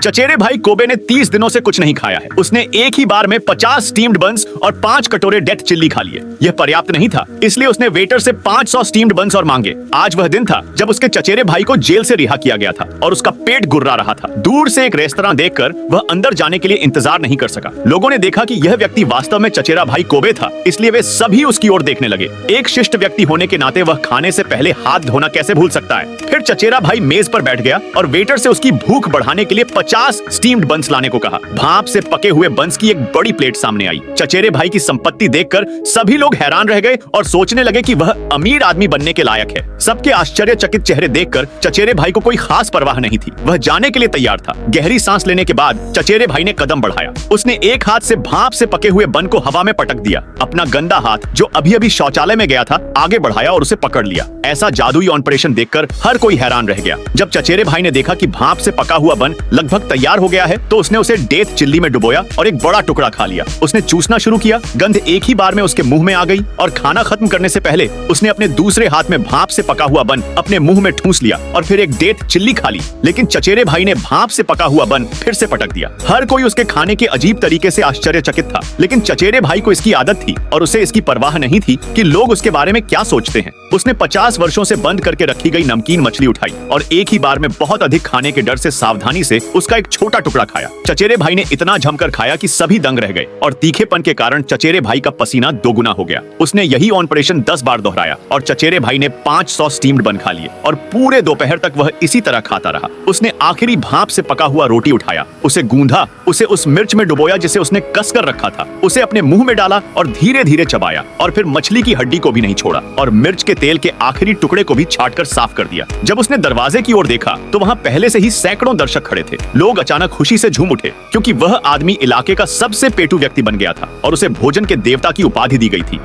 चचेरे भाई कोबे ने 30 दिनों से कुछ नहीं खाया है। उसने एक ही बार में 50 स्टीम्ड बंस और 5 कटोरे डेथ चिल्ली खा लिए। यह पर्याप्त नहीं था, इसलिए उसने वेटर से 500 स्टीम्ड बंस और मांगे। आज वह दिन था जब उसके चचेरे भाई को जेल से रिहा किया गया था और उसका पेट गुर्रा रहा था। दूर से एक रेस्तरां देखकर वह अंदर जाने के लिए इंतजार नहीं कर सका। लोगों ने देखा कि यह व्यक्ति वास्तव में चचेरा भाई कोबे था, इसलिए वे सभी उसकी ओर देखने लगे। एक शिष्ट व्यक्ति होने के नाते वह खाने से पहले हाथ धोना कैसे भूल सकता है। फिर चचेरा भाई मेज पर बैठ गया और वेटर से उसकी भूख बढ़ाने के लिए 50 स्टीम्ड बंस लाने को कहा। भाप से पके हुए बंस की एक बड़ी प्लेट सामने आई। चचेरे भाई की संपत्ति देखकर सभी लोग हैरान रह गए और सोचने लगे कि वह अमीर आदमी बनने के लायक है। सबके आश्चर्यचकित चेहरे देखकर चचेरे भाई को कोई खास परवाह नहीं थी। वह जाने के लिए तैयार था। गहरी सांस लेने के बाद चचेरे भाई ने कदम बढ़ाया। उसने एक हाथ से भाप से पके हुए बन को हवा में पटक दिया। अपना गंदा हाथ जो अभी अभी शौचालय में गया था आगे बढ़ाया और उसे पकड़ लिया। ऐसा जादुई ऑपरेशन देखकर हर कोई हैरान रह गया। जब चचेरे भाई ने देखा कि भाप से पका हुआ बन लगभग तैयार हो गया है तो उसने उसे डेथ चिल्ली में डुबोया और एक बड़ा टुकड़ा खा लिया। उसने चूसना शुरू किया। गंध एक ही बार में उसके मुंह में आ गई और खाना खत्म करने से पहले उसने अपने दूसरे हाथ में भाप से पका हुआ बन अपने मुंह में ठूंस लिया और फिर एक डेथ चिल्ली खा ली। लेकिन चचेरे भाई ने भाप से पका हुआ बन फिर से पटक दिया। हर कोई उसके खाने के अजीब तरीके से आश्चर्यचकित था, लेकिन चचेरे भाई को इसकी आदत थी और उसे इसकी परवाह नहीं थी कि लोग उसके बारे में क्या सोचते हैं। उसने 50 वर्षों से बंद करके रखी गई नमकीन मछली उठाई और एक ही बार में बहुत अधिक खाने के डर से सावधानी से उसका एक छोटा टुकड़ा खाया। चचेरे भाई ने इतना जमकर खाया कि सभी दंग रह गए और तीखेपन के कारण चचेरे भाई का पसीना दोगुना हो गया। उसने यही ऑपरेशन 10 बार दोहराया और चचेरे भाई ने 500 स्टीम्ड बन खा लिए और पूरे दोपहर तक वह इसी तरह खाता रहा। उसने आखिरी भाप से पका हुआ रोटी उठाया, उसे गूंधा, उसे उस मिर्च में डुबोया जिसे उसने कसकर रखा था, उसे अपने मुंह में डाला और धीरे धीरे चबाया और फिर मछली की हड्डी को भी नहीं छोड़ा और मिर्च के तेल के आखिरी टुकड़े को भी छाटकर साफ कर दिया। जब उसने दरवाजे की ओर देखा तो वहां पहले से ही सैकड़ों दर्शक खड़े थे। लोग अचानक खुशी से झूम उठे क्योंकि वह आदमी इलाके का सबसे पेटू व्यक्ति बन गया था और उसे भोजन के देवता की उपाधि दी गई थी।